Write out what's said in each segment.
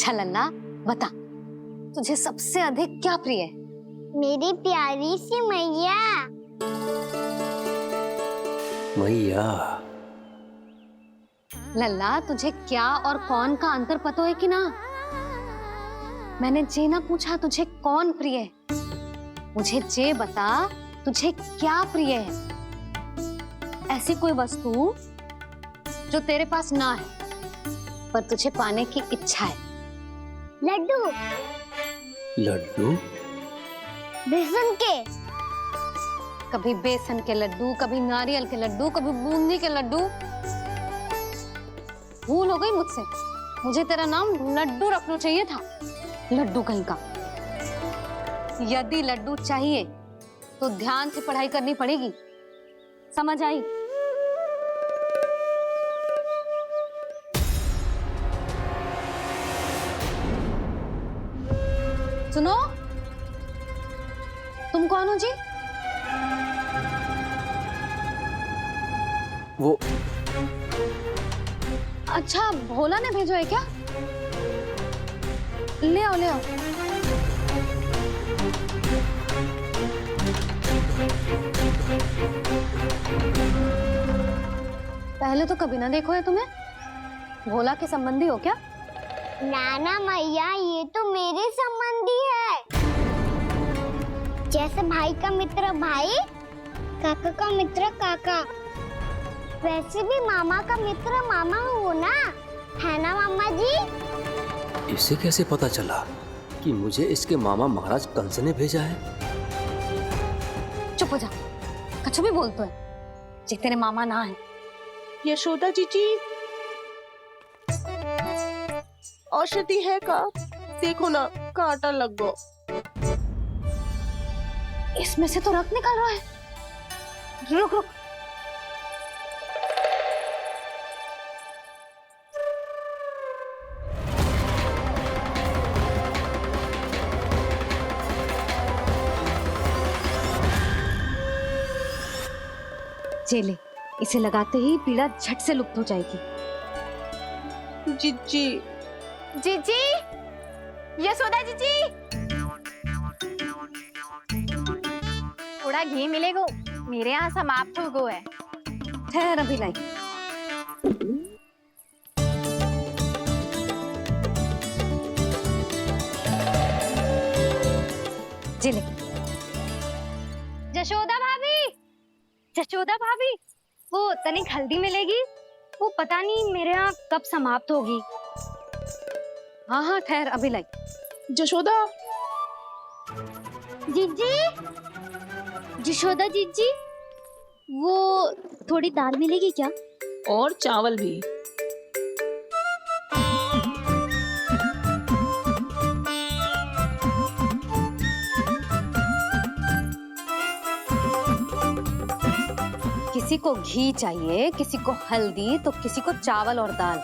अच्छा लल्ला, बता तुझे सबसे अधिक क्या प्रिय है? मेरी प्यारी सी मैया। मैया। लल्ला, तुझे क्या और कौन का अंतर पता है कि ना? मैंने जे ना पूछा तुझे कौन प्रिय है, मुझे जे बता तुझे क्या प्रिय है। ऐसी कोई वस्तु जो तेरे पास ना है पर तुझे पाने की इच्छा है। लड्डू। लड्डू? बेसन के। कभी बेसन के लड्डू, कभी नारियल के लड्डू, कभी बूंदी के लड्डू। भूल हो गई मुझसे, मुझे तेरा नाम लड्डू रखना चाहिए था। लड्डू कहीं का। यदि लड्डू चाहिए तो ध्यान से पढ़ाई करनी पड़ेगी, समझ आई? सुनो, तुम कौन हो जी? वो अच्छा, भोला ने भेजो है क्या? ले आओ ले आओ। पहले तो कभी ना देखो है तुम्हें। भोला के संबंधी हो क्या? नाना मैया, ये तो मेरे संबंधी है। जैसे भाई का मित्र भाई, काका का मित्र काका, वैसे भी मामा का मित्र मामा हो ना, है ना मामा जी? इसे कैसे पता चला कि मुझे इसके मामा महाराज कंस ने भेजा है? चुप हो जा, कुछ भी बोलते है जे तेरे मामा ना है। यशोदा जीजी, औषधि है का? देखो ना, कांटा लग गो। इसमें से तो रक्त निकल रहा है। रुक रुक। चले, इसे लगाते ही पीड़ा झट से लुप्त हो जाएगी। जीजी, जीजी, यशोदा जीजी, थोड़ा घी मिलेगा? मेरे यहाँ समाप्त हो गया है। ठहर अभी लाई। जिले। यशोदा भाभी, यशोदा भाभी, वो तनिक हल्दी मिलेगी? वो पता नहीं मेरे यहाँ कब समाप्त होगी। हाँ हाँ ठहर अभी लाई। यशोदा। जीजी, यशोदा जीजी, वो थोड़ी दाल मिलेगी क्या? और चावल भी। किसी को घी चाहिए, किसी को हल्दी, तो किसी को चावल और दाल।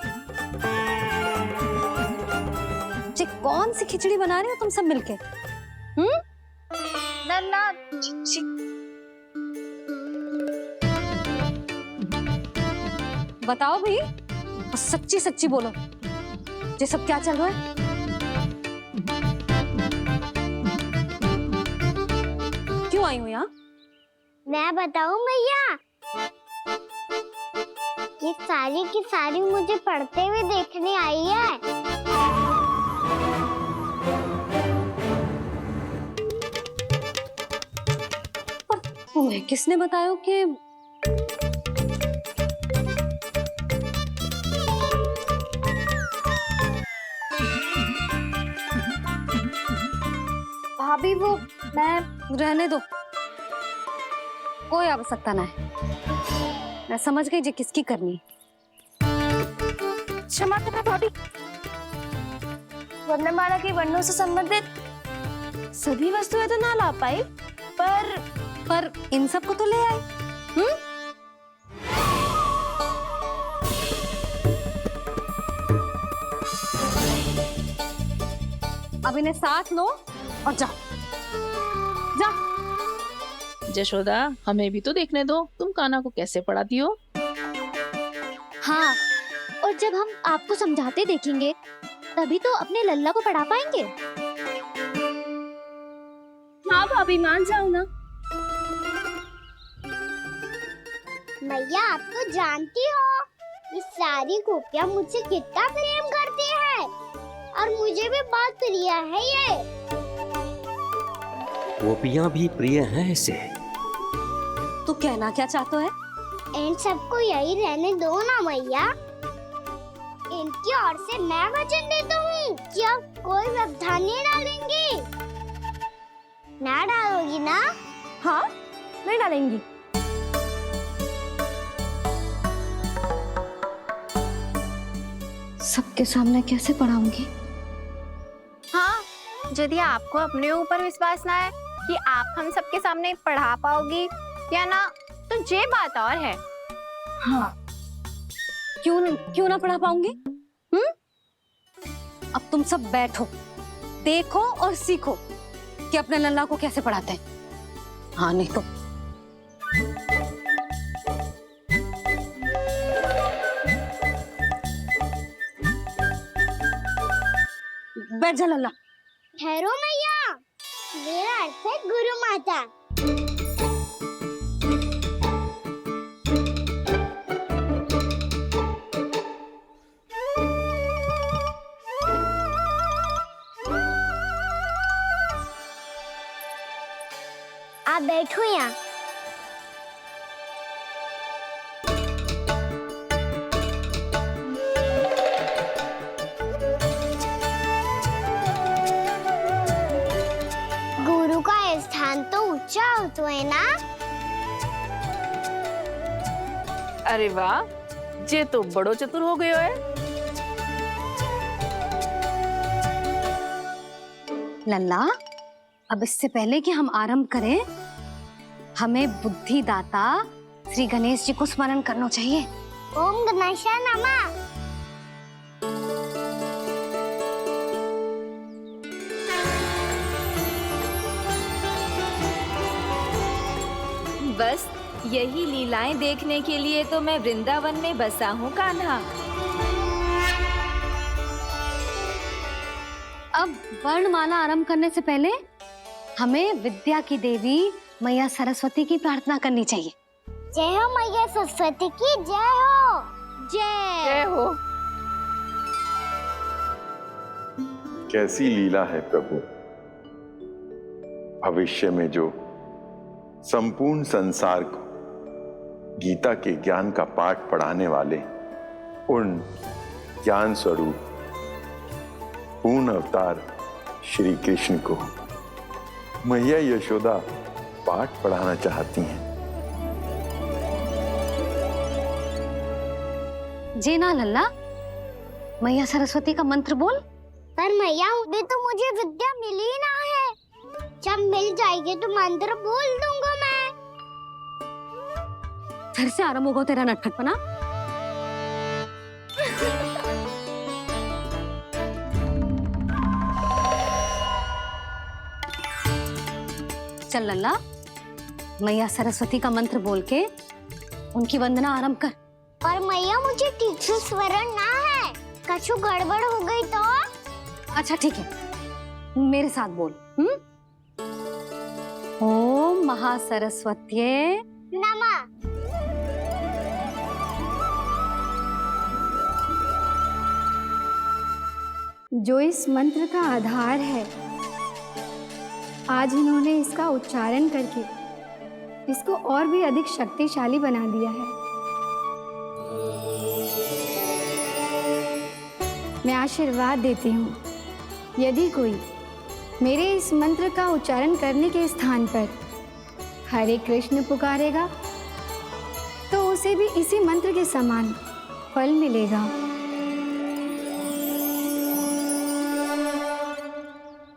जी कौन सी खिचड़ी बना रही हो तुम सब मिलके? नन्ना, बताओ भाई, सच्ची सच्ची बोलो, ये सब क्या चल रहा है? क्यों आई हूँ यहाँ? मैं बताऊं मैया, ये सारी की सारी मुझे पढ़ते हुए देखने आई है। तुम्हें किसने बताया कि भाभी वो मैं रहने दो, कोई आवश्यकता ना है। मैं समझ गई जी किसकी करनी। क्षमा करना भाभी, वर्णमाला के वर्णों से संबंधित सभी वस्तुएं तो ना ला पाई, पर इन सब को तो ले आए। अब इन्हें साथ लो और जाओ। जा। यशोदा, हमें भी तो देखने दो, तुम कान्हा को कैसे पढ़ाती हो। हाँ, और जब हम आपको समझाते देखेंगे तभी तो अपने लल्ला को पढ़ा पाएंगे। हाँ भाभी, मान जाओ ना। मैया, आप तो जानती हो ये सारी गोपियाँ मुझसे कितना प्रेम करती है और मुझे भी बहुत प्रिय है ये। गोपियाँ भी प्रिय हैं इसे। तू कहना क्या चाहता है? इन सबको यही रहने दो ना मैया। इनकी ओर से मैं वचन देता हूँ कि अब कोई व्यवधान नहीं डालेंगी। ना डालोगी ना? हाँ, नहीं डालेंगी। सबके सामने कैसे पढ़ाऊंगी? हाँ, यदि आपको अपने ऊपर विश्वास ना है कि आप हम सबके सामने पढ़ा पाओगी या ना, तो ये बात और है। हाँ, क्यों ना पढ़ा पाऊंगी? अब तुम सब बैठो, देखो और सीखो कि अपने लल्ला को कैसे पढ़ाते हैं। हाँ, नहीं तो बैठ जा लल्ला। ठहरो मैया, मेरा अर्थ है गुरु माता। आप बैठो यहाँ। गुरु का स्थान तो ऊंचा होता है ना? अरे वाह, जे तो बड़ो चतुर हो गयो है। लल्ला, अब इससे पहले कि हम आरंभ करें, हमें बुद्धिदाता श्री गणेश जी को स्मरण करना चाहिए। ओम गणेशाय नमः। बस यही लीलाएं देखने के लिए तो मैं वृंदावन में बसा हूँ कान्हा। अब वर्णमाला आरंभ करने से पहले हमें विद्या की देवी मैया सरस्वती की प्रार्थना करनी चाहिए। जय हो मैया सरस्वती की जय हो। जय हो। कैसी लीला है प्रभु। भविष्य में जो संपूर्ण संसार को गीता के ज्ञान का पाठ पढ़ाने वाले उन ज्ञान स्वरूप पूर्ण अवतार श्री कृष्ण को मैया यशोदा पाठ पढ़ाना चाहती हैं। जी ना लल्ला, मैया सरस्वती का मंत्र बोल। पर मैया, अभी तो मुझे विद्या मिली ना है। जब मिल जाएगी तो मंत्र बोल दूंगा मैं। फिर से आरंभ होगा तेरा नटखटपना। चल लल्ला, मैया सरस्वती का मंत्र बोल के उनकी वंदना आरंभ कर। पर मैया, मुझे ठीक से स्मरण ना है। कछु गड़बड़ हो गई तो? अच्छा ठीक है, मेरे साथ बोल। ओम महासरस्वत्ये नमः। जो इस मंत्र का आधार है, आज इन्होंने इसका उच्चारण करके इसको और भी अधिक शक्तिशाली बना दिया है। मैं आशीर्वाद देती हूँ, यदि कोई मेरे इस मंत्र का उच्चारण करने के स्थान पर हरे कृष्ण पुकारेगा तो उसे भी इसी मंत्र के समान फल मिलेगा।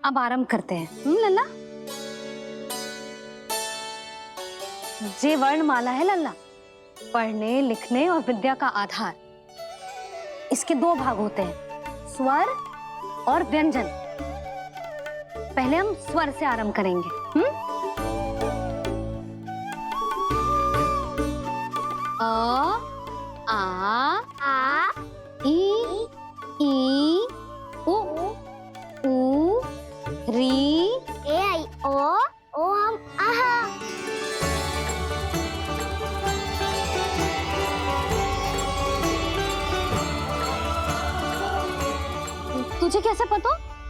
अब आरंभ करते हैं। लल्ला, जे वर्णमाला है लल्ला, पढ़ने लिखने और विद्या का आधार। इसके दो भाग होते हैं, स्वर और व्यंजन। पहले हम स्वर से आरंभ करेंगे। अ, आ, ई, उ, री, ए आई ओ हम आहा। तुझे कैसे पता?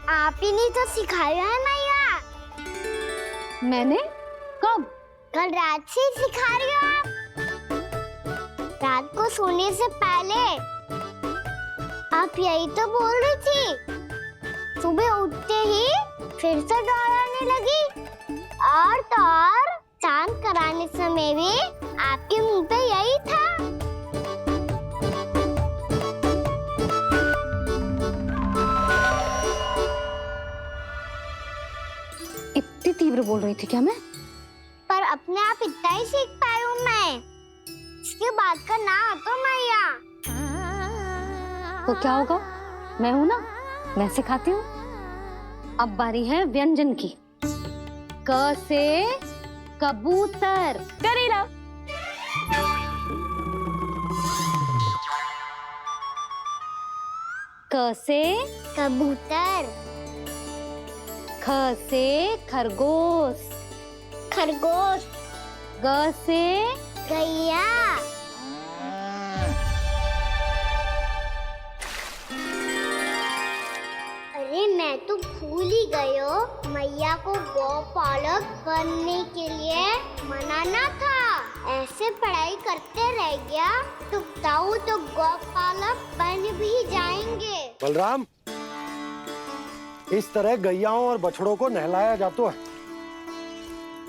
आप ही ने तो सिखाया है मैया। मैंने? कब? कल रात से सिखा रही हो आप। रात को सोने से पहले आप यही तो बोल रही थी। सुबह उठते ही फिर से दोहराने लगी, और तो और चांद कराने समय भी आपके मुंह पे यही था। इतनी तीव्र बोल रही थी क्या मैं? पर अपने आप इतना ही सीख पाई हूँ मैं। इसके बाद का ना तो मैया। तो क्या होगा? मैं हूं ना, मैं सिखाती हूँ। अब बारी है व्यंजन की। क से कबूतर। करेला। क से कबूतर। ख से खरगोश। खरगोश। ग से गैया। अरे मैं तो भूल ही गई हूँ, मैया को गौपालक बनने के लिए मनाना था। ऐसे पढ़ाई करते रह गया तो ताऊ तो गौपालक बन भी जाएंगे। बलराम, इस तरह गैयाओं और बछड़ों को नहलाया जाता है,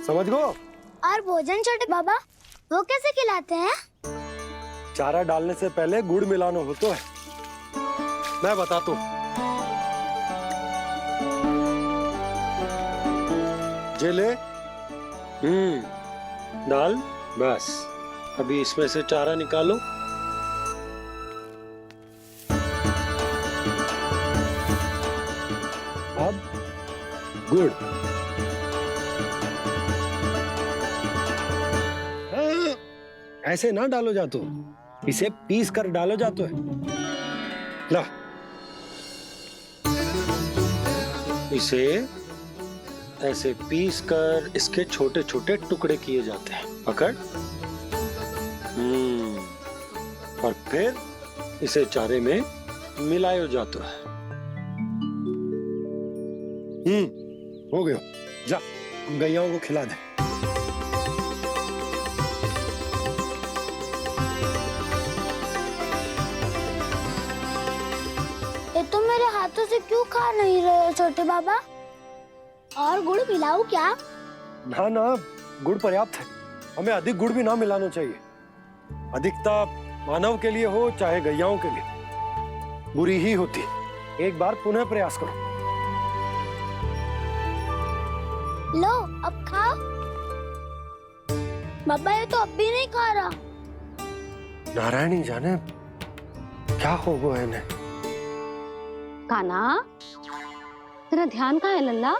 समझ गो? और भोजन छोटे बाबा, वो कैसे खिलाते हैं? चारा डालने से पहले गुड़ मिलाना होता है। मैं बताता हूँ। जे ले, डाल, बस। अभी इसमें से चारा निकालो। अब गुड़। हाँ, ऐसे ना डालो जातो, इसे पीस कर डालो जातो है। ला, इसे ऐसे पीस कर इसके छोटे छोटे टुकड़े किए जाते हैं। पकड़। और फिर इसे चारे में मिलाया जाता है। हो गया। जा, गैयाओं को खिला दे। ये तो मेरे हाथों से क्यों खा नहीं रहे हो छोटे बाबा? और गुड़ मिलाऊं क्या? ना ना, गुड़ पर्याप्त है। हमें अधिक गुड़ भी ना मिलाना चाहिए। अधिकता मानव के लिए हो चाहे गैयाओं के लिए बुरी ही होती है। एक बार पुनः प्रयास करो। लो, अब खाओ। बाबा ये तो अब भी नहीं खा रहा। नारायणी जाने क्या हो गया है इन्हें। काना, तेरा ध्यान कहाँ है लल्ला?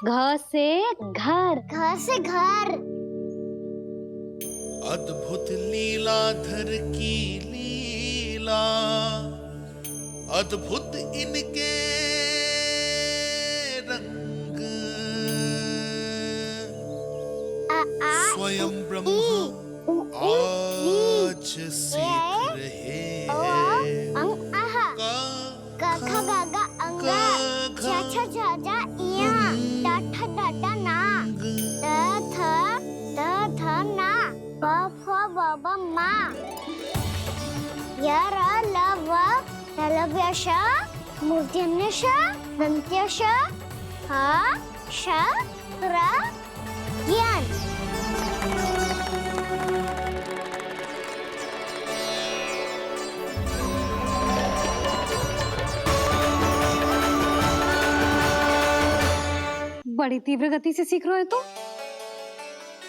घ से घर। घर से घर। अद्भुत लीलाधर की लीला, अद्भुत इनके रंग, स्वयं ब्रह्मा आज सीख रहे हैं। गा खा गा गा अंगा, छा छा झा झा इया, डा ठा डा डा ना, द थ ना, ब फ ब ब मा, य र ल व ललव्य श, मूर्धन्य श, दन्त्य श, ह श र ज्ञान। बड़ी तीव्र गति से सीख रहे हो तो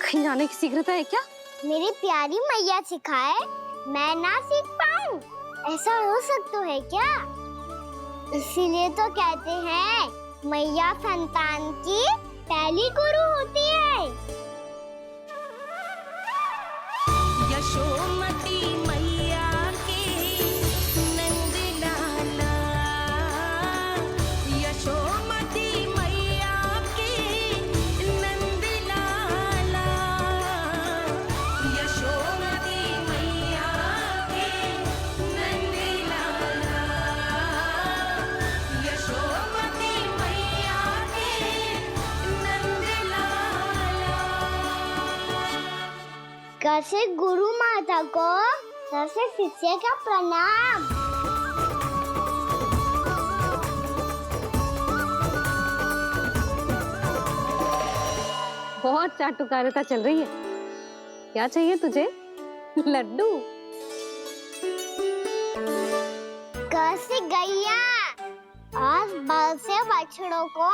कहीं जाने की शीघ्रता है क्या? मेरी प्यारी मैया सिखाए, मैं ना सीख पाऊं, ऐसा हो सकता है क्या? इसीलिए तो कहते हैं मैया संतान की पहली गुरु होती है। यशोमती मैया की नंद लाला, यशोमती जैसे गुरु माता को जैसे शिष्य का प्रणाम। बहुत चाटुकारिता चल रही है। क्या चाहिए तुझे? लड्डू? कैसे गैया आज बल से बछड़ों को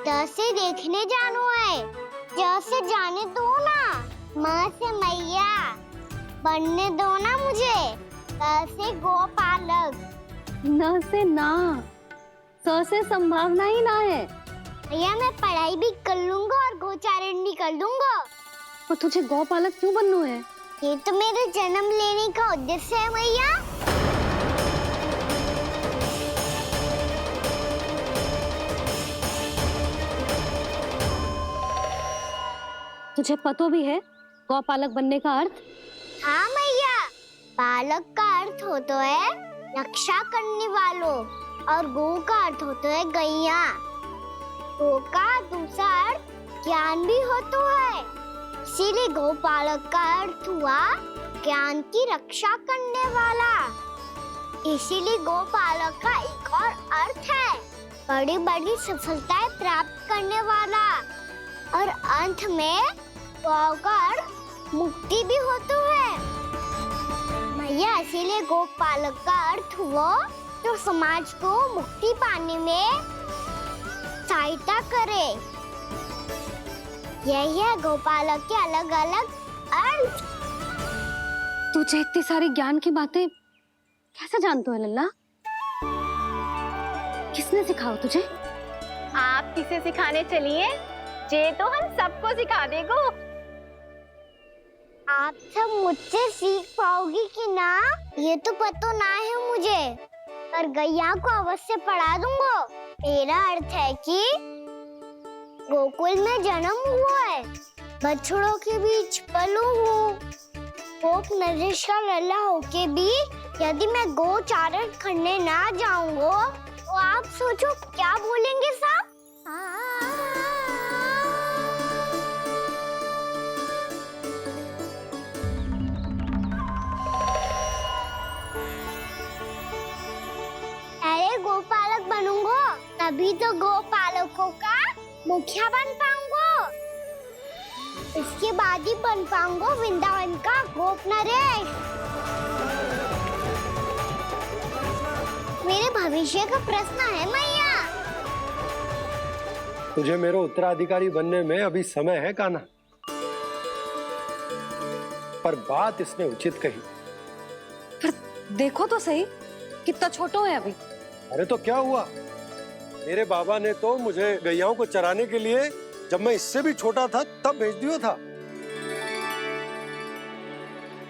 जैसे देखने जानो है, जैसे जाने दो ना, माँ से मैया बनने दो ना मुझे, कैसे गोपालक। न से ना, स से संभावना ही ना है। भैया मैं पढ़ाई भी कर लूंगा और गोचारण भी कर दूंगा। और तुझे गौपालक क्यों बनना है? ये तो मेरे जन्म लेने का उद्देश्य है भैया। तुझे पता भी है गौपालक बनने का अर्थ? हाँ भैया, पालक का अर्थ होता है रक्षा करने वालों और गो का अर्थ होता है गैया। गो का दूसरा अर्थ ज्ञान भी होता है, इसीलिए गोपालक का अर्थ हुआ ज्ञान की रक्षा करने वाला। इसीलिए गोपालक का एक और अर्थ है बड़ी बड़ी सफलताएं प्राप्त करने वाला, और अंत में गौ का अर्थ मुक्ति भी होता है भैया। इसीलिए गोपालक का अर्थ हुआ जो समाज को मुक्ति पाने में सहायता करे। यही है गोपालक के अलग अलग अर्थ। तुझे इतनी सारी ज्ञान की बातें कैसे जानते हो लल्ला? किसने सिखाओ तुझे? आप किसे सिखाने चलिए, जे तो हम सबको सिखा देगो। आप सब मुझसे सीख पाओगी कि ना ये तो पता ना है मुझे, पर गैया को अवश्य पढ़ा दूंगा। मेरा अर्थ है कि गोकुल में जन्म हुआ है, बछड़ों के बीच पलू हूँ, गोप नरेश का लल्ला होके भी यदि मैं गोचारण करने ना जाऊंगा तो आप सोचो क्या बोलेंगे साहब? अरे गोपालक बनूंगा तभी तो गोपालकों का मुखिया बन पाऊंगा, इसके बाद ही बन पाऊंगा वृंदावन का गोप नरेश। मेरे भविष्य का प्रश्न है मैया। तुझे मेरा उत्तराधिकारी बनने में अभी समय है कान्हा, पर बात इसने उचित कही। पर देखो तो सही कितना छोटो है अभी। अरे तो क्या हुआ, मेरे बाबा ने तो मुझे गैयाओं को चराने के लिए जब मैं इससे भी छोटा था तब भेज दिया था।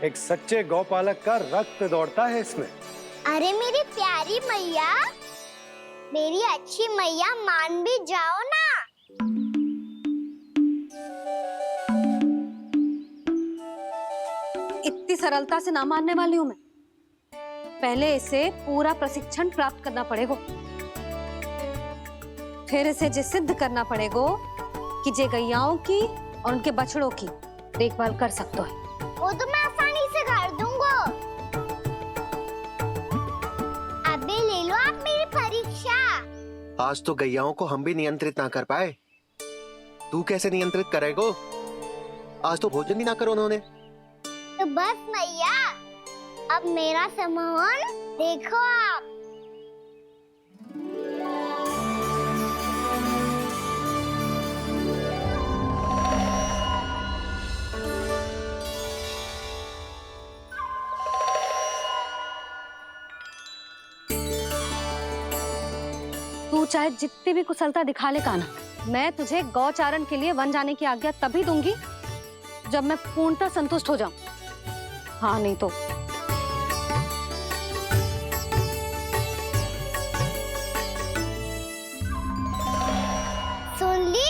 एक सच्चे गौपालक का रक्त दौड़ता है इसमें। अरे मेरी प्यारी मैया, मेरी अच्छी मैया, मान भी जाओ ना। इतनी सरलता से ना मानने वाली हूँ मैं। पहले इसे पूरा प्रशिक्षण प्राप्त करना पड़ेगा, फिर इसे जे सिद्ध करना पड़ेगा कि जे गैयाओं की और उनके बछड़ों की देखभाल कर सकते है। वो तो मैं आसानी से कर दूंगा। अबे ले लो आप मेरी परीक्षा। आज तो गैयाओं को हम भी नियंत्रित ना कर पाए, तू कैसे नियंत्रित करेगो? आज तो भोजन ही ना करो उन्होंने। तो बस मैया, अब मेरा सम्मान देखो आप। तू चाहे जितनी भी कुशलता दिखा ले कान्हा, मैं तुझे गौचारण के लिए वन जाने की आज्ञा तभी दूंगी जब मैं पूर्णतः संतुष्ट हो जाऊं। हाँ नहीं तो सुन ली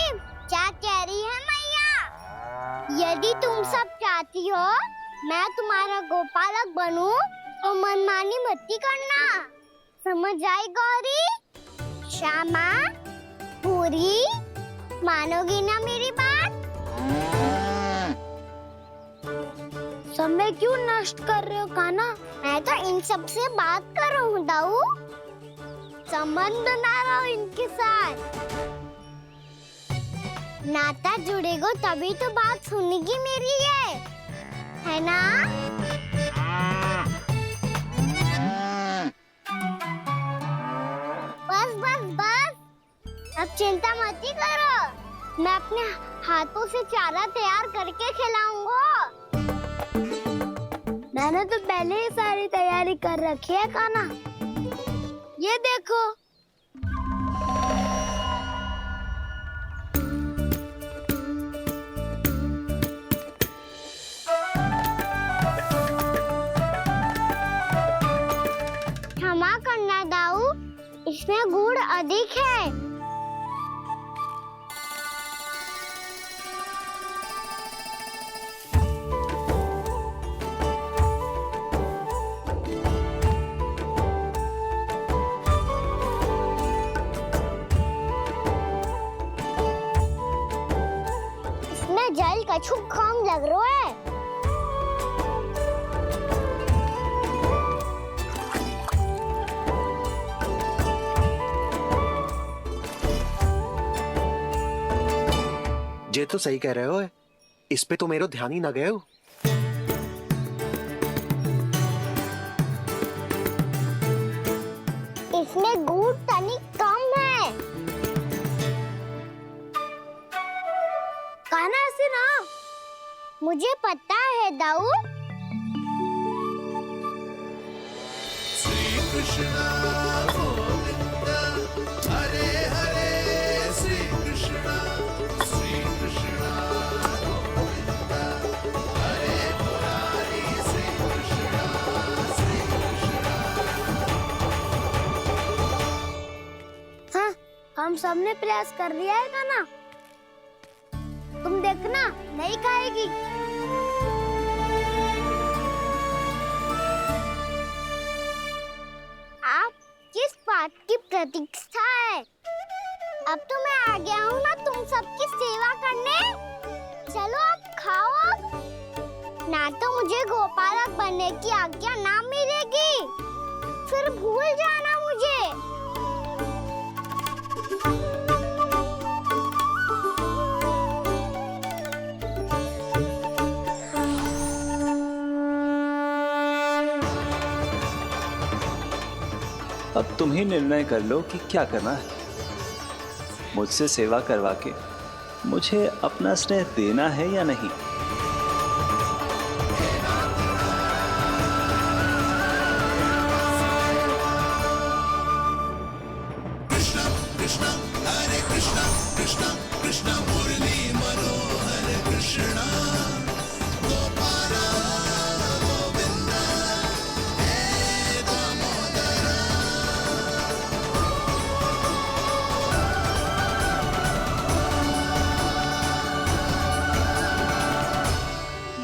क्या कह रही है मैया? यदि तुम सब चाहती हो मैं तुम्हारा गोपालक बनूं तो मनमानी मत करना, समझ आई गौरी? श्यामा, पूरी, मानोगी ना मेरी बात? समय क्यों नष्ट कर रहे हो काना? मैं तो इन सब से बात कर रहा हूँ दाऊ, संबंध बना रहा हूँ इनके साथ। नाता जुड़ेगा तभी तो बात सुनेगी मेरी है ना? बस बस बस, अब चिंता मत ही करो, मैं अपने हाथों से चारा तैयार करके खिलाऊंगा। मैंने तो पहले ही सारी तैयारी कर रखी है काना, ये देखो। क्षमा करना दाऊ, इसमें गुड़ अधिक है। जल कछु कम लग रहा है। जे तो सही कह रहे हो, इस पे तो मेरो ध्यान ही ना गए हो। इसमें गुड़ तनिक कम है। काना ऐसे ना, मुझे पता है दाऊ। श्री कृष्ण गोविंद हरे हरे, श्री कृष्ण गोविंद हरे मुरारी, श्री कृष्ण। हाँ, हम सबने प्रयास कर लिया है काना, तुम देखना नहीं खाएगी। आप किस बात की प्रतीक्षा है? अब तो मैं आ गया हूँ ना तुम सबकी सेवा करने। चलो आप खाओ अब। ना तो मुझे गोपालक बनने की आज्ञा ना मिलेगी, फिर भूल जाना मुझे। अब तुम ही निर्णय कर लो कि क्या करना है। मुझसे सेवा करवा के मुझे अपना स्नेह देना है या नहीं। कृष्ण कृष्ण हरे कृष्ण, कृष्ण कृष्ण मुरली मनोहर कृष्ण, गोपाल गोविंद हे दामोदर।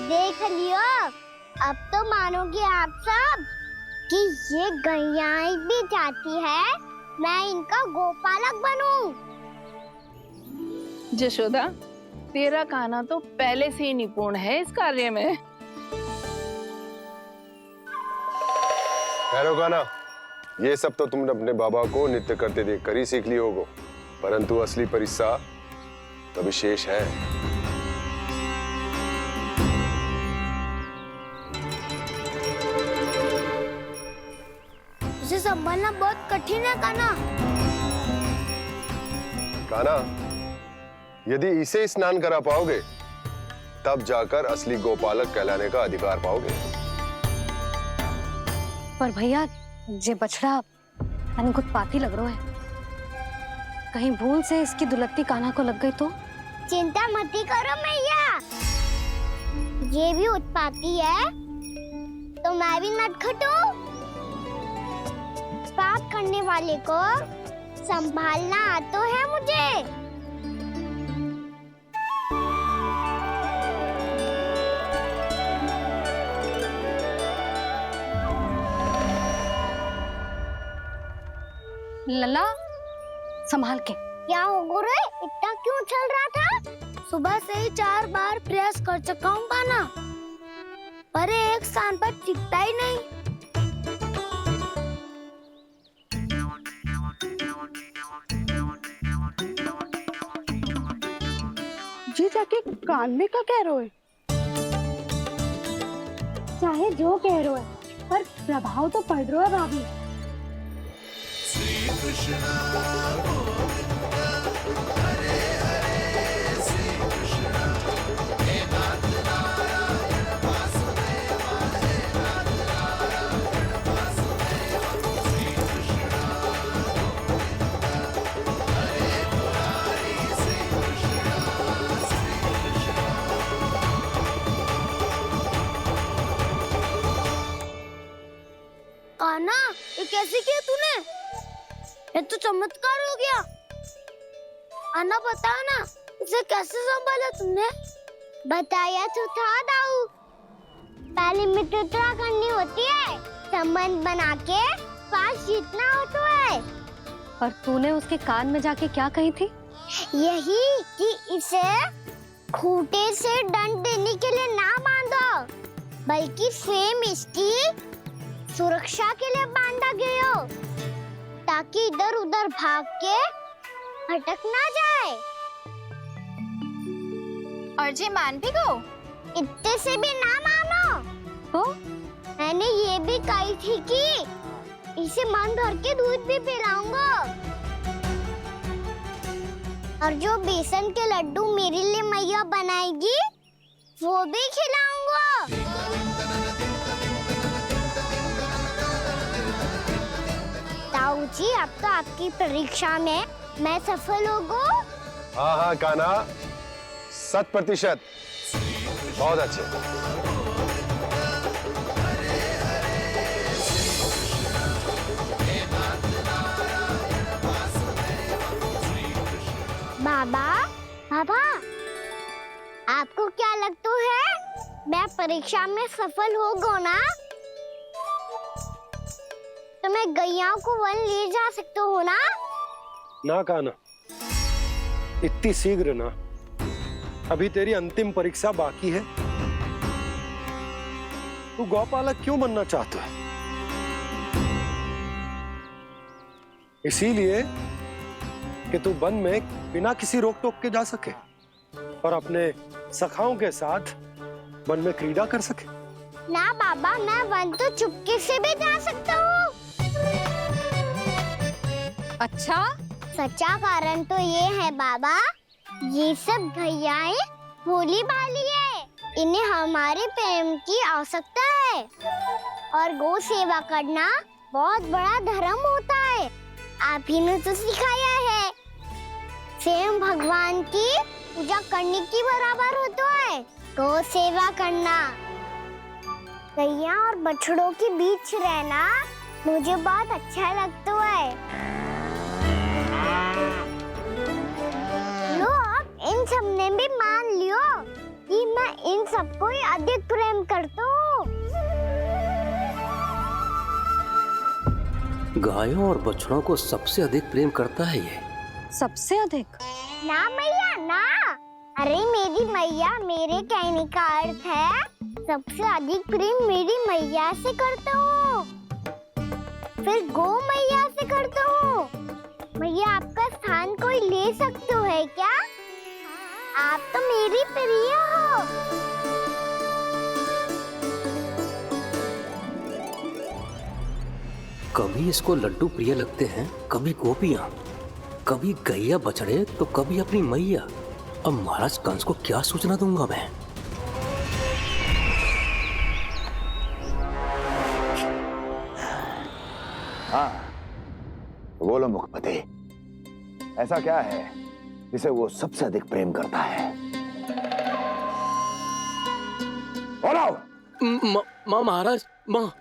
देख लियो, अब तो मानोगे आप सब कि ये गैयाएं भी चाहती है मैं इनका गोपालक बनूं। जशोदा, तेरा कान्हा तो पहले से ही निपुण है इस कार्य में। खैर कान्हा, ये सब तो तुमने अपने बाबा को नृत्य करते देख कर ही सीख ली होगो, परंतु असली परिसा तो विशेष है। इसे संभालना बहुत कठिन है कान्हा। कान्हा, यदि इसे स्नान करा पाओगे तब जाकर असली गोपालक कहलाने का अधिकार पाओगे। पर भैया, ये बछड़ा उत्पाती लग रहा है, कहीं भूल से इसकी दुलत्ती कान्हा को लग गई तो? चिंता मत ही करो मैया, ये भी उत्पाती है तो मैं भी नटखट हूँ। बात करने वाले को संभालना आता है मुझे। लला, संभाल के। क्या हो गुरु, इतना क्यों चल रहा था? सुबह से ही 4 बार प्रयास कर चुका हूँ कान्हा। पर ये एक स्थान पर टिकता ही नहीं। जी जाके कान में का कह रहे हो? चाहे जो कह रहे हो पर प्रभाव तो पड़ रहा है भाभी। श्री कृष्ण गोविंद हरे हरे श्री कृष्ण हे नाथ नारायण वासुदेवा हे नाथ नारायण वासुदेवा श्री कृष्ण गोविंद हरे मुरारी श्री कृष्ण कान्हा, ये कैसे किया तूने? ये तो चमत्कार हो गया। अन्ना बताओ ना, इसे कैसे संभाला तुमने? बताया तो था दाऊ। पहले मित्रता करनी होती है, संबंध बना के पास जीतना होता है। पर तूने उसके कान में जाके क्या कही थी? यही कि इसे खूंटे से दंड देने के लिए ना बांधो, बल्कि स्वयं इसकी सुरक्षा के लिए बांधा गया हो, ताकि इधर उधर भाग के भटक ना जाए। और जी मान भी गो? इतने से भी ना मानो। तो मैंने ये भी कही थी कि इसे मन भर के दूध भी पिलाऊंगा, और जो बेसन के लड्डू मेरे लिए मैया बनाएगी वो भी खिलाऊंगा। ताऊ जी, अब तो आपकी परीक्षा में मैं सफल होगा। हाँ हाँ कान्हा, 100%। बहुत अच्छे। बाबा, बाबा, आपको क्या लगता है मैं परीक्षा में सफल होगा ना? तो मैं गैया को वन ले जा सकता हूँ ना? ना कान्हा, इतनी शीघ्र ना। अभी तेरी अंतिम परीक्षा बाकी है। तू गौपालक क्यों बनना चाहता है? इसीलिए कि तू वन में बिना किसी रोक टोक के जा सके और अपने सखाओं के साथ वन में क्रीड़ा कर सके। ना बाबा, मैं वन तो चुपके से भी जा सकता हूँ। अच्छा? सच्चा कारण तो ये है बाबा, ये सब भैयाएं भोली भाली है, इन्हें हमारे प्रेम की आवश्यकता है, और गौ सेवा करना बहुत बड़ा धर्म होता है। आप ही ने तो सिखाया है, स्वयं भगवान की पूजा करने की बराबर होता है गौ सेवा करना। गैया और बछड़ों के बीच रहना मुझे बहुत अच्छा लगता है। लो, अब इन सब ने भी मान लियो कि मैं इन सबको ही अधिक प्रेम करता हूँ। गायों और बछड़ों को सबसे अधिक प्रेम करता है ये। सबसे अधिक? ना मैया ना, अरे मेरी मैया, मेरे कहने का अर्थ है सबसे अधिक प्रेम मेरी मैया से करता हूँ, फिर गौ मैया से करता हूँ। मैया, आपका स्थान कोई ले सकते है क्या? आप तो मेरी प्रिय हो। कभी इसको लड्डू प्रिय लगते हैं, कभी गोपियां, कभी गैया बछड़े, तो कभी अपनी मैया। अब महाराज कंस को क्या सूचना दूंगा मैं? हाँ, बोलो मुखपति, ऐसा क्या है जिसे वो सबसे अधिक प्रेम करता है? बोलो। माँ महाराज, माँ।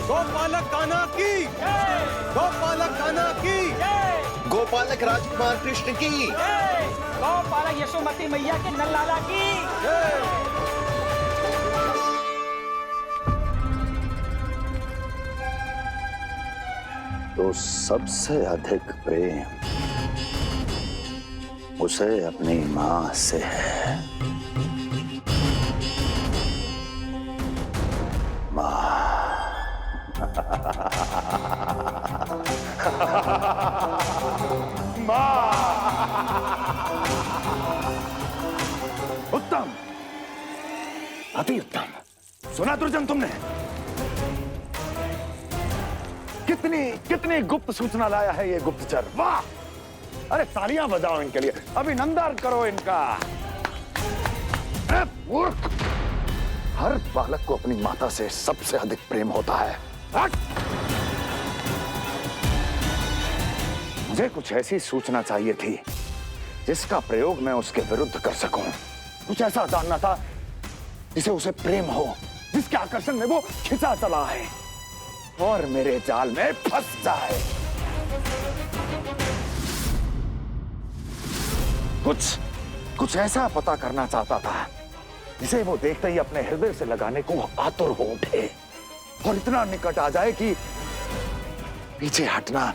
गोपालक कान्हा की, गोपालक कान्हा की, गोपालक राजकुमार कृष्ण की, गोपालक यशोमती मैया के नल्लाला की। तो सबसे अधिक प्रेम उसे अपनी मां से है। उत्तम, अति उत्तम। सुना दुर्जन तुमने? कितनी कितनी गुप्त सूचना लाया है ये गुप्तचर। वाह! अरे तालियां बजाओ इनके लिए, अभिनंदन करो इनका। अरे मूर्ख! हर बालक को अपनी माता से सबसे अधिक प्रेम होता है। हट! मुझे कुछ ऐसी सूचना चाहिए थी जिसका प्रयोग मैं उसके विरुद्ध कर सकूं। कुछ ऐसा जानना था जिसे उसे प्रेम हो, जिसके आकर्षण में वो खिंचा चला है और मेरे जाल में फंस जाए। कुछ ऐसा पता करना चाहता था जिसे वो देखते ही अपने हृदय से लगाने को आतुर हो उठे और इतना निकट आ जाए कि पीछे हटना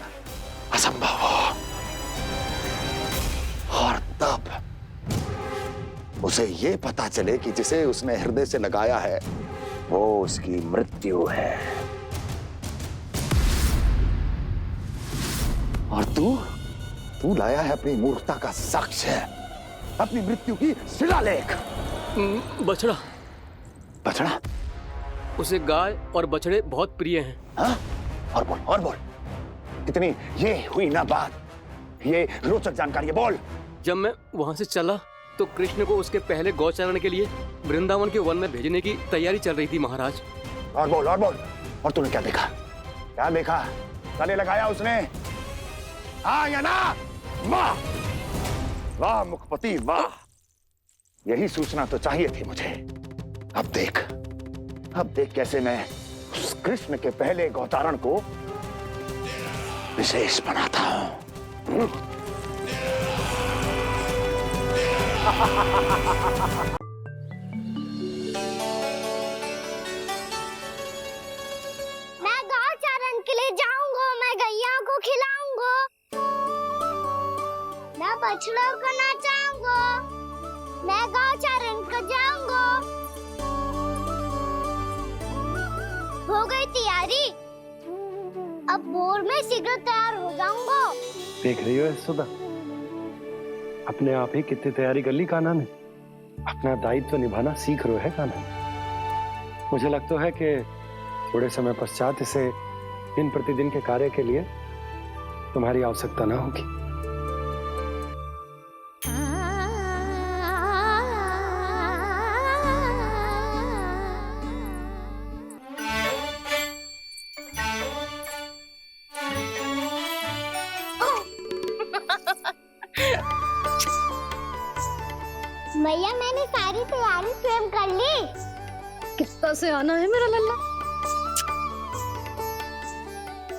असंभव हो। और तब उसे ये पता चले कि जिसे उसने हृदय से लगाया है वो उसकी मृत्यु है। और तू लाया है अपनी मूर्खता का साक्ष्य, अपनी मृत्यु की शिलालेख। बछड़ा। बछड़ा? उसे गाय और बछड़े बहुत प्रिय हैं। हाँ? और बोल। कितनी ये हुई ना बात, ये रोचक जानकारी है, बोल। जब मैं वहां से चला तो कृष्ण को उसके पहले गौचारण के लिए वृंदावन के वन में भेजने की तैयारी चल रही थी महाराज। और बोल। और तूने क्या देखा? क्या देखा? गले लगाया उसने? हाँ या ना? वाह वाह मुखपति वाह! यही सूचना तो चाहिए थी मुझे। अब देख कैसे मैं उस कृष्ण के पहले गौतारण को विशेष बनाता हूं। मैं गौचारण के लिए जाऊंगा, मैं गैया को खिलाऊंगा, मैं बछड़ों को नचाऊंगा, मैं गौचारण को जाऊंगा। हो गई तैयारी, अब भोर में शीघ्र तैयार हो जाऊंगा। देख रही हो सुधा, अपने आप ही कितनी तैयारी कर ली कान्हा ने। अपना दायित्व निभाना सीख रहे है कान्हा। मुझे लगता है कि थोड़े समय पश्चात इसे दिन प्रतिदिन के कार्य के लिए तुम्हारी आवश्यकता ना होगी। मैया मैंने सारी तैयारी स्वयं कर ली। कितना से आना है मेरा लल्ला।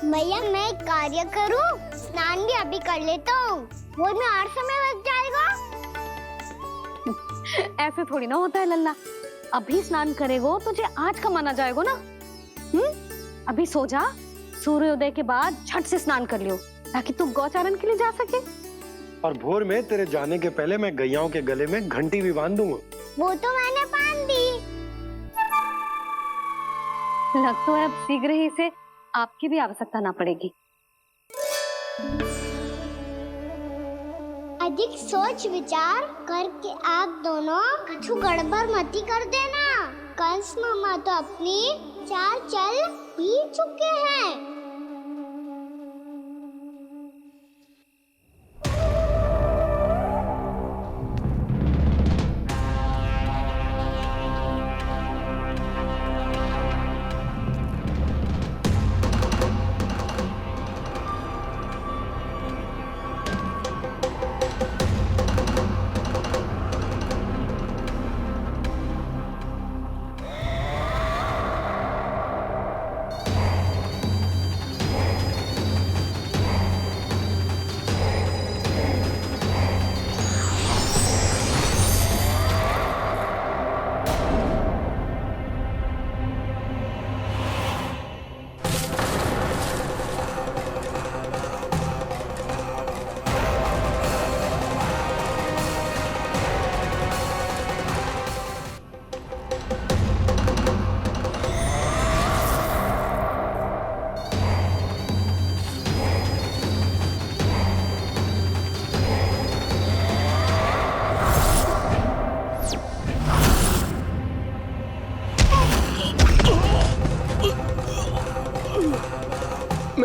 मैया मैं एक कार्य करूं, स्नान भी अभी कर लेता हूँ, वो में और समय लग जाएगा। ऐसे थोड़ी ना होता है लल्ला, अभी स्नान करेगो तुझे आज का माना जाएगा ना। अभी सो जा, सूर्योदय के बाद झट से स्नान कर लियो ताकि तू गौचारण के लिए जा सके। और भोर में तेरे जाने के पहले मैं गैयाओं के गले में घंटी भी बांध दूंगा। वो तो मैंने बांध दी। लगता है अब शीघ्र ही से आपकी भी आवश्यकता ना पड़ेगी। अधिक सोच विचार करके आप दोनों कछु गड़बड़ मती कर देना। कंस मामा तो अपनी चाल चल भी चुके हैं।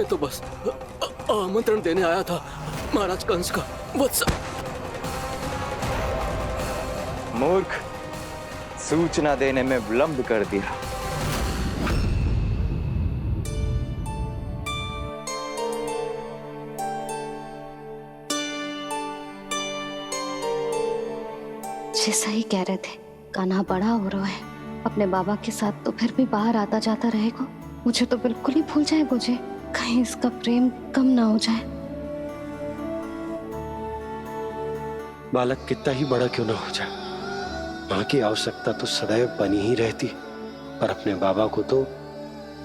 मैं तो बस आमंत्रण देने आया था महाराज कंस का। वत्स मूर्ख, सूचना देने में विलंब कर दिया। जैसा ही कह रहे थे, कान्हा बड़ा हो रहा है, अपने बाबा के साथ तो फिर भी बाहर आता जाता रहेगा। मुझे तो बिल्कुल ही भूल जाएगा जी, कहीं इसका प्रेम कम ना हो जाए। बालक कितना ही बड़ा क्यों ना हो जाए, माँ की आवश्यकता तो सदैव बनी ही रहती, पर अपने बाबा को तो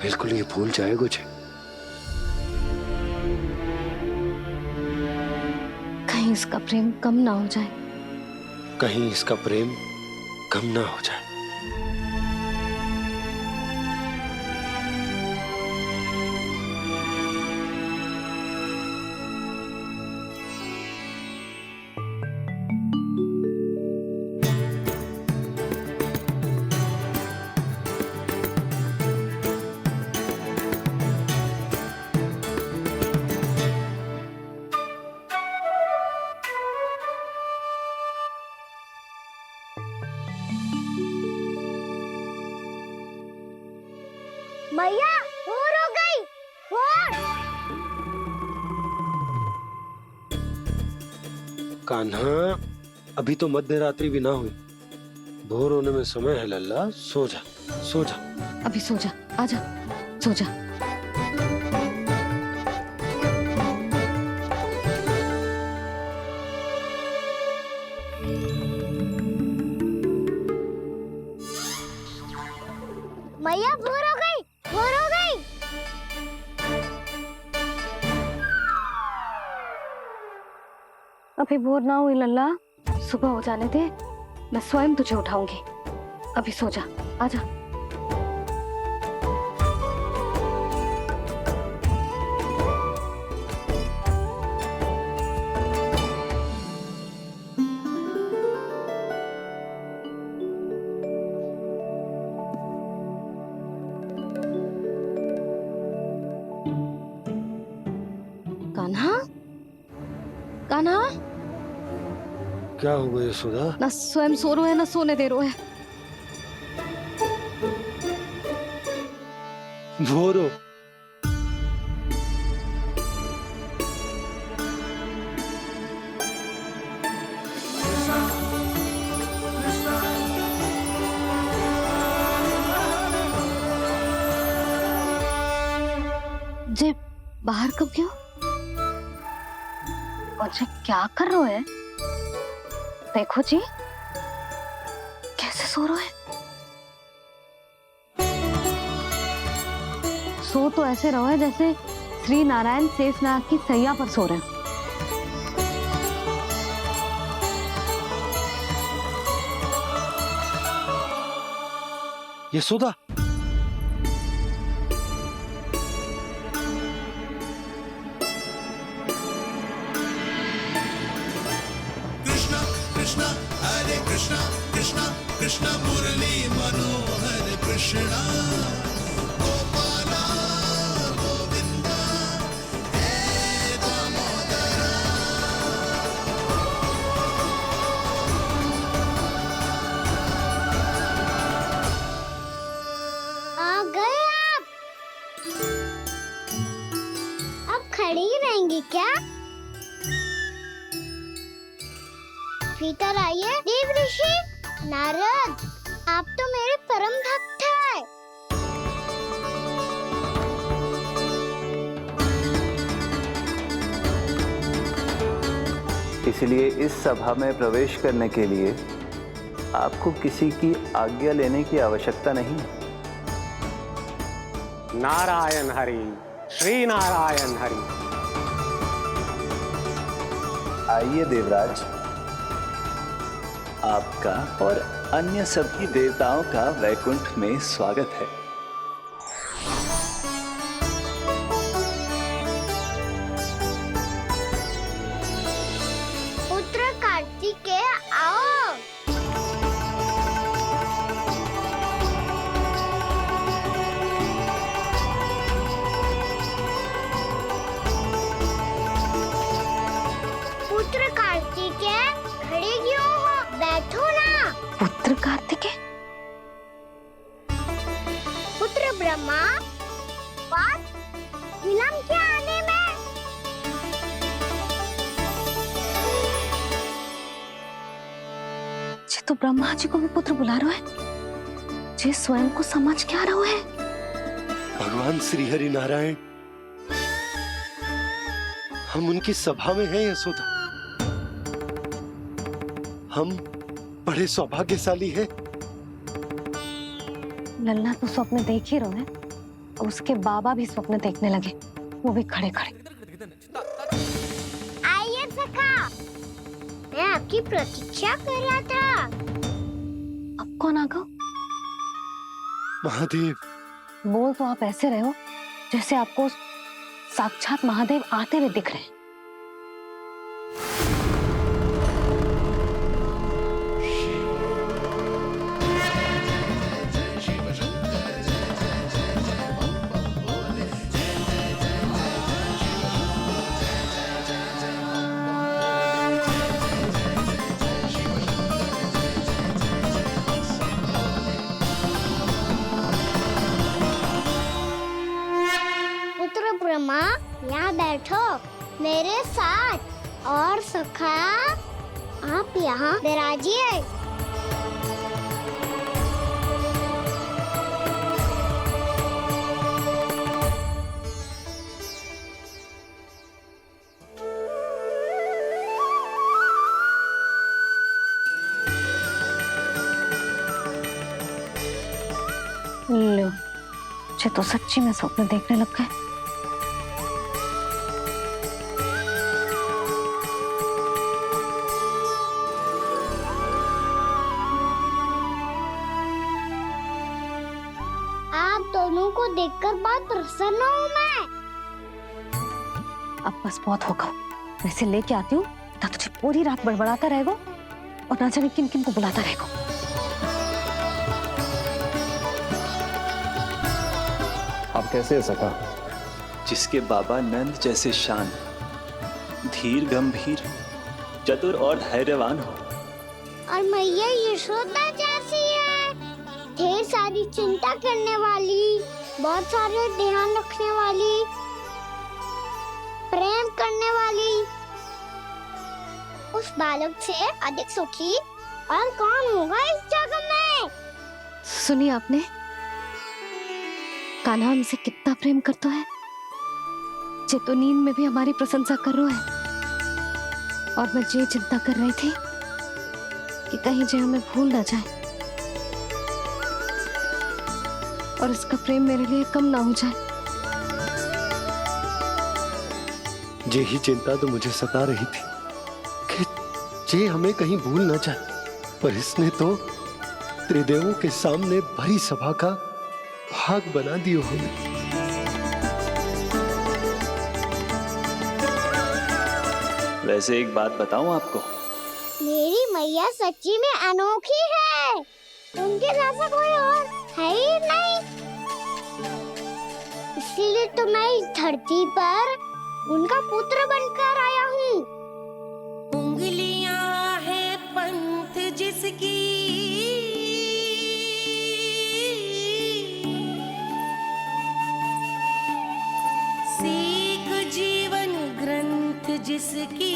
बिल्कुल ही भूल जाए मुझे। कहीं इसका प्रेम कम ना हो जाए, कहीं इसका प्रेम कम ना हो जाए। मैया भोर हो गई, भोर। कान्हा, अभी तो मध्य रात्रि भी ना हुई, भोर होने में समय है लल्ला। सो जा, सो जा। अभी सो जा, आजा, सो जा। मैया भोर हो गई, भोर हो गई। अभी भोर ना हुई लल्ला, सुबह हो जाने दे, मैं स्वयं तुझे उठाऊंगी। अभी सो जा, आजा। कान्हा, कान्हा, क्या हो गया यशोदा? ना स्वयं सो रहे है ना सोने दे रहे है। भोरो, जे बाहर कब गयो? और जे क्या कर रहे है? देखो जी, कैसे सो रहे हैं। सो तो ऐसे रहो है जैसे श्री नारायण शेषनाग की सैया पर सो रहे हैं। यशोदा, कृष्णा कृष्णा हरे कृष्णा कृष्णा कृष्णा मुरली मनोहर कृष्णा गोपाला गोविंदा हे दामोदरा। आ गए आप। अब खड़ी ही रहेंगी क्या? भीतर आइए देव ऋषि। नारद, आप तो मेरे परम भक्त हैं। इसलिए इस सभा में प्रवेश करने के लिए आपको किसी की आज्ञा लेने की आवश्यकता नहीं है। नारायण हरि, श्री नारायण हरि। आइए देवराज, आपका और अन्य सभी देवताओं का वैकुंठ में स्वागत है। पुत्र कार्तिकेय आओ। ब्रह्मा, बात विलंब क्या आने में? जे तो ब्रह्मा जी को भी पुत्र बुला रहा है, जे स्वयं को समझ क्या रहा है। भगवान श्री हरि नारायण, हम उनकी सभा में हैं यशोदा। हम बड़े सौभाग्यशाली हैं। लल्ला तो स्वप्न देख ही रहे हैं, और उसके बाबा भी स्वप्न देखने लगे, वो भी खड़े खड़े। आइए सखा, मैं आपकी प्रतीक्षा कर रहा था। अब कौन आ गया? महादेव। बोल तो आप ऐसे रहे हो जैसे आपको साक्षात महादेव आते हुए दिख रहे हैं। ब्रह्मा, यहाँ बैठो मेरे साथ। और सखा, आप यहाँ विराजिए। लो, मुझे तो सच्ची में स्वप्न देखने लग गए। आप दोनों को देखकर बहुत प्रसन्न हूँ मैं। अब बस बहुत होगा, मैं इसे लेके आती हूँ, ना तुझे पूरी रात बड़बड़ाता रहेगा और ना जाने किन किन को बुलाता रहेगा। आप कैसे सका? जिसके बाबा नंद जैसे शान, धीर गंभीर, चतुर और धैर्यवान हो, और मैया यशोदा जैसी है, ढेर सारी चिंता करने वाली, बहुत सारे ध्यान रखने वाली, प्रेम करने वाली। उस बालक से अधिक सुखी और कौन होगा इस जगत में? सुनिए आपने, कान्हा हमसे कितना प्रेम करता है, जे तो नींद में भी हमारी प्रशंसा कर रहा है। और मैं ये चिंता कर रही थी कि कहीं जे हमें भूल ना जाए और इसका प्रेम मेरे लिए कम ना हो जाए। यही चिंता तो मुझे सता रही थी कि जे हमें कहीं भूल ना जाए, पर इसने तो त्रिदेवों के सामने भरी सभा का भाग बना दियो हमें। वैसे एक बात बताऊं आपको, मेरी मैया सच्ची में अनोखी है, उनके जैसा कोई और है ही नहीं। इसीलिए तो मैं इस धरती पर उनका पुत्र बनकर आया हूँ। उंगलियां है पंथ जिसकी, सीख जीवन ग्रंथ जिसकी,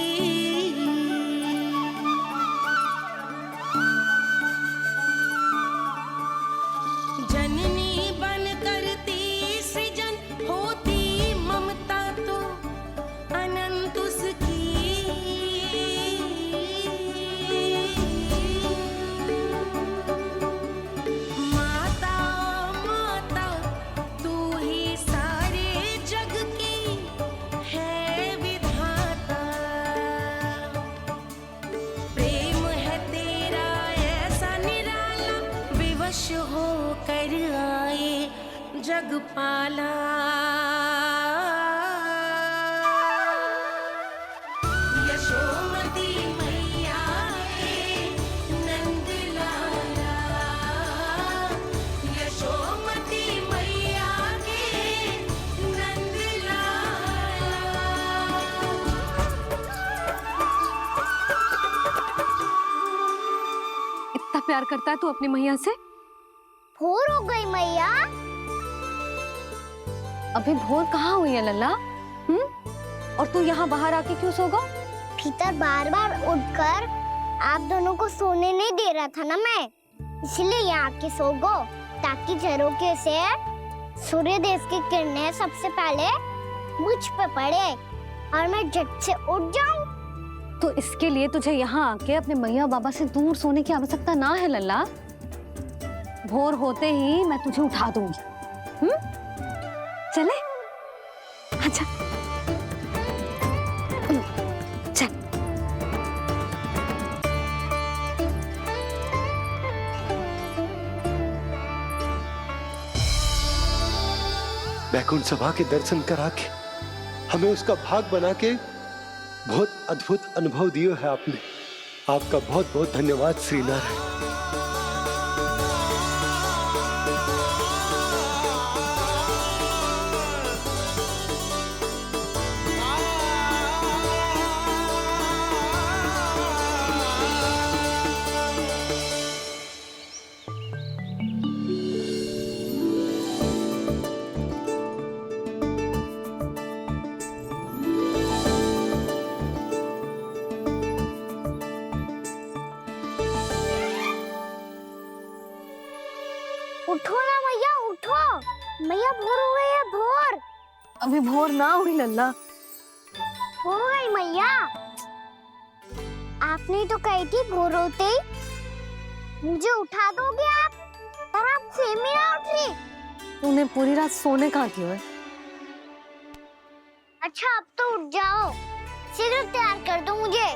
जननी बन करती सृजन, होती ममता तो अनंत उसकी। माता माता तू ही सारे जग की है विधाता, प्रेम है तेरा ऐसा निराला, विवश हो कर आए जग पाला। यशोमती मैया के नंद लाला, यशोमती मैया के नंद लाला। इतना प्यार करता है तू अपनी मैया से? भूल हो गई मैया, अभी भोर कहाँ हुई है लल्ला? और तू यहाँ बाहर आके क्यों सो गो? भीतर बार बार उठकर आप दोनों को सोने नहीं दे रहा था ना मैं, इसलिए यहाँ आके सो गो, ताकि झरोखे से सूर्य देव की किरणें सबसे पहले मुझ पे पड़े और मैं झट से उठ जाऊं। तो इसके लिए तुझे यहाँ आके अपने मैया बाबा से दूर सोने की आवश्यकता ना है लल्ला। भोर होते ही मैं तुझे उठा दूंगी। चले? अच्छा चल। बैकुंठ सभा के दर्शन करा के हमें उसका भाग बना के बहुत अद्भुत अनुभव दिए है आपने। आपका बहुत बहुत धन्यवाद श्रीनारायण। उठो ना मैया, उठो। मैया भोर हो गई है, भोर। अभी भोर ना हुई लल्ला। हो गई मैया। आपने तो कही थी भोर होते ही मुझे उठा दोगे आप, पर आप सेम ही ना उठ रही। तूने पूरी रात सोने कहाँ की है? अच्छा अब तो उठ जाओ, शीघ्र तैयार कर दो मुझे।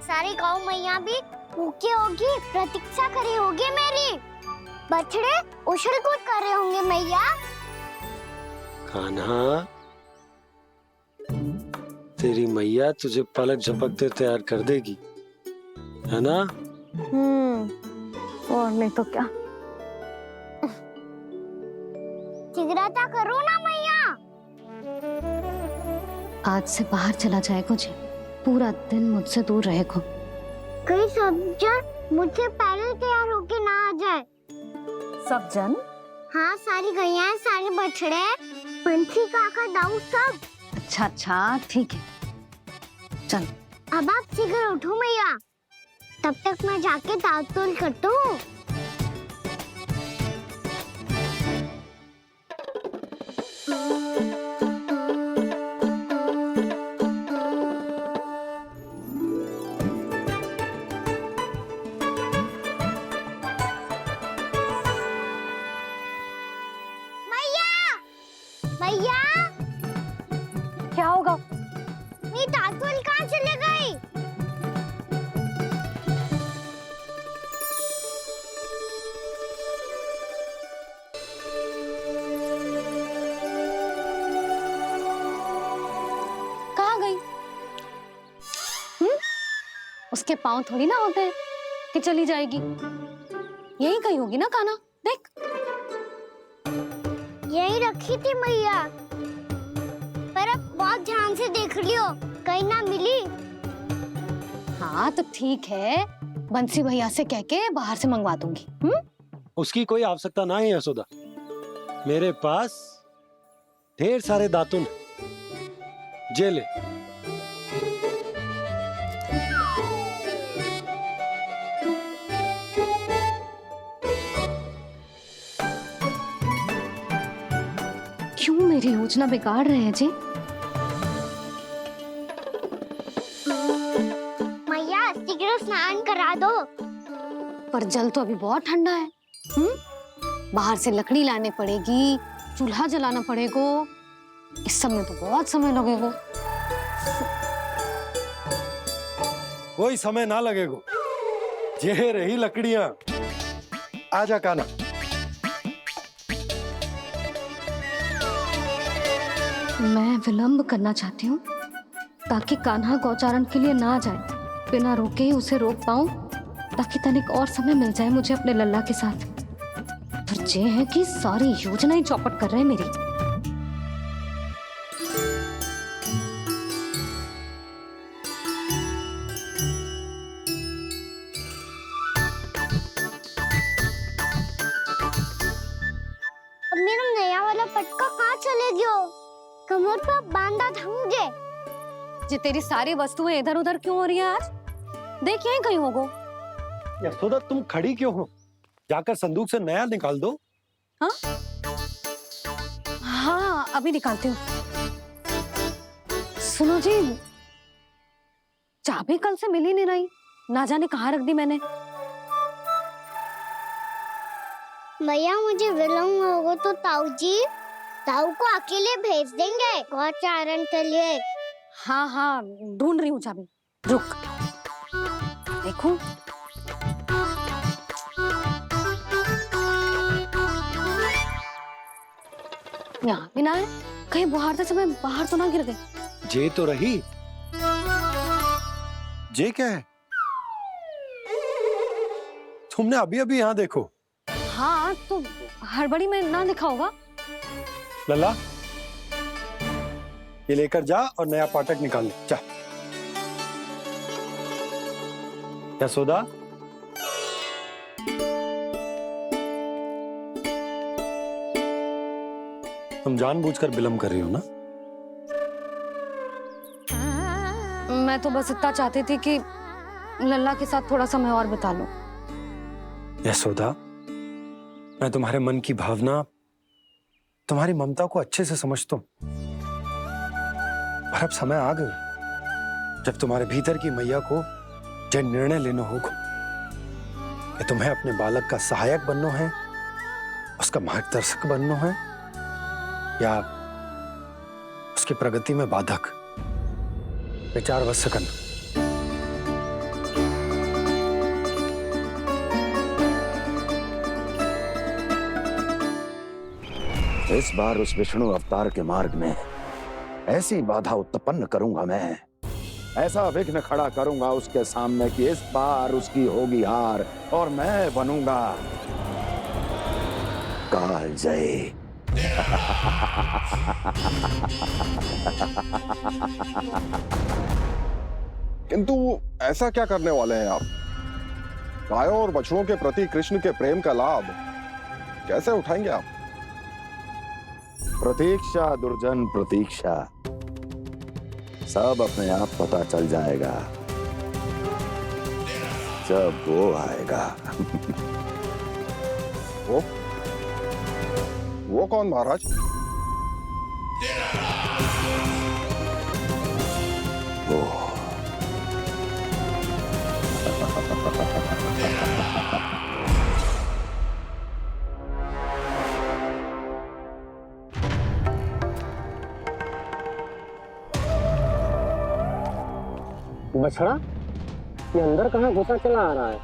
सारी गाँव मैया भी भूखी होगी, प्रतीक्षा करी होगी मेरी। बछड़े उछल कूद कर रहे होंगे मैया। कान्हा, तेरी मैया तुझे पलक झपकते तैयार कर देगी, है ना? और नहीं तो क्या। शीघ्रता करो ना मैया। आज से बाहर चला जाएगा जी, पूरा दिन मुझसे दूर रहेगा। कहीं सब जन मुझसे पहले तैयार होके ना आ जाए। सब जन? हाँ, सारी गैया, सारे बछड़े, पंछी, काका, दाऊ सब। अच्छा अच्छा ठीक है, चल। अब आप शीघ्र उठो मैया, तब तक मैं जाके ताल-तोल करता हूँ। मैया, क्या होगा? मेरी ताल-तोल कहाँ चले गई? कहाँ गई? उसके पाँव थोड़ी ना होते हैं कि चली जाएगी। यही कहीं होगी ना कान्हा, देख। यही रखी थी मैया, पर अब बहुत ध्यान से देख लियो, कहीं ना मिली। हाँ तो ठीक है, बंसी भैया से कह के बाहर से मंगवा दूंगी। उसकी कोई आवश्यकता ना है यशोदा, मेरे पास ढेर सारे दातुन जे ले। क्यों मेरी योजना बिगाड़ रहे हैं जी? मैया शीघ्र स्नान करा दो। पर जल तो अभी बहुत ठंडा है। बाहर से लकड़ी लाने पड़ेगी, चूल्हा जलाना पड़ेगा, इस सब में तो बहुत समय लगेगा। कोई समय ना लगेगा, ये रही लकड़ियां। आजा कान्हा। मैं विलंब करना चाहती हूँ ताकि कान्हा गौचारण के लिए ना जाए, बिना रोके ही उसे रोक पाऊं, ताकि तनिक और समय मिल जाए मुझे अपने लल्ला के साथ। पर ये है कि सारी योजना ही चौपट कर रहे हैं मेरी। अब मेरा नया वाला पटका कहाँ चले गयो? कमर पर बांधा था मुझे। जे तेरी सारी वस्तुएं इधर उधर क्यों हो रही है आज? देख यहीं कहीं होगो। यशोदा तुम खड़ी क्यों हो? जाकर संदूक से नया निकाल दो। हाँ हाँ अभी निकालती हूँ। सुनो जी, चाबी कल से मिल ही नहीं रही, ना जाने कहाँ रख दी मैंने। भैया मुझे विलम्ब होगा तो ताऊ को अकेले भेज देंगे गोचारण के लिए। हाँ हाँ ढूंढ रही हूँ चाबी, रुक। देखो यहाँ भी ना है, कहीं बुहारते समय बाहर तो ना गिर गए। जे तो रही। जे क्या है? तुमने अभी अभी यहाँ देखो। हाँ तो हड़बड़ी में ना लिखा होगा। लल्ला ये लेकर जा और नया पाठक निकाल ले जा। यशोदा तुम जानबूझकर विलम्ब कर रही हो ना? मैं तो बस इतना चाहती थी कि लल्ला के साथ थोड़ा समय और बिता लूं। यशोदा मैं तुम्हारे मन की भावना, तुम्हारी ममता को अच्छे से समझता हूं, पर अब समय आ गया जब तुम्हारे भीतर की मैया को यह निर्णय लेना होगा कि तुम्हें अपने बालक का सहायक बनना है, उसका मार्गदर्शक बनना है, या उसकी प्रगति में बाधक। विचार अवश्य करना। इस बार उस विष्णु अवतार के मार्ग में ऐसी बाधा उत्पन्न करूंगा मैं, ऐसा विघ्न खड़ा करूंगा उसके सामने कि इस बार उसकी होगी हार और मैं बनूंगा कालजयी। किंतु ऐसा क्या करने वाले हैं आप? गायों और बछड़ों के प्रति कृष्ण के प्रेम का लाभ कैसे उठाएंगे आप? प्रतीक्षा दुर्जन प्रतीक्षा, सब अपने आप पता चल जाएगा जब वो आएगा। वो कौन महाराज? वो बछड़ा ये अंदर कहाँ घुसा चला आ रहा है?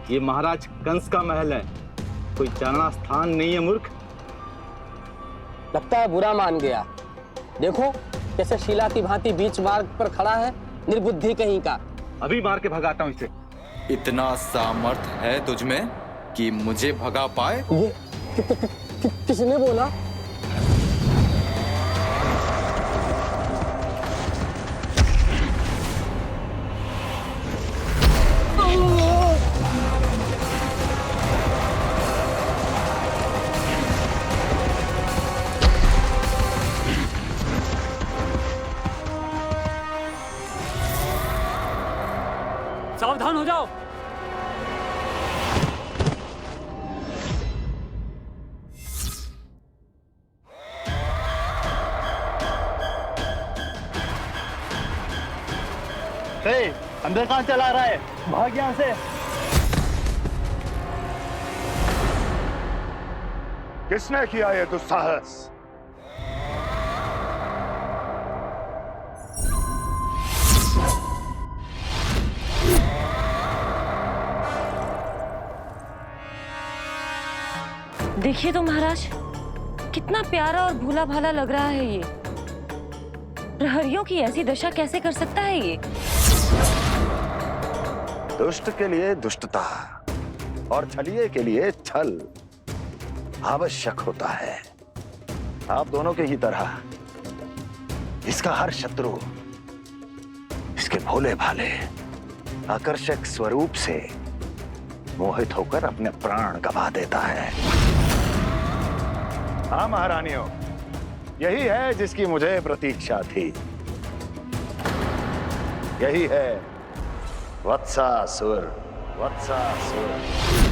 ये महाराज कंस का महल है, कोई जाना स्थान नहीं है मूर्ख। लगता है बुरा मान गया। देखो कैसे शीला की भांति बीच मार्ग पर खड़ा है, निर्बुद्धि कहीं का। अभी मार के भगाता हूँ इसे। इतना सामर्थ है तुझमें कि मुझे भगा पाए? ये किसने बोला? सावधान हो जाओ। अंदर कहाँ चला रहा है? भाग यहाँ से। किसने किया ये दुस्साहस? देखिए तो महाराज, कितना प्यारा और भोला भाला लग रहा है ये। प्रहरियों की ऐसी दशा कैसे कर सकता है ये? दुष्ट के लिए दुष्टता और छलिए के लिए छल आवश्यक होता है। आप दोनों के ही तरह इसका हर शत्रु इसके भोले भाले आकर्षक स्वरूप से मोहित होकर अपने प्राण गंवा देता है। हाँ महारानियों, यही है जिसकी मुझे प्रतीक्षा थी। यही है वत्सासुर। वत्सासुर।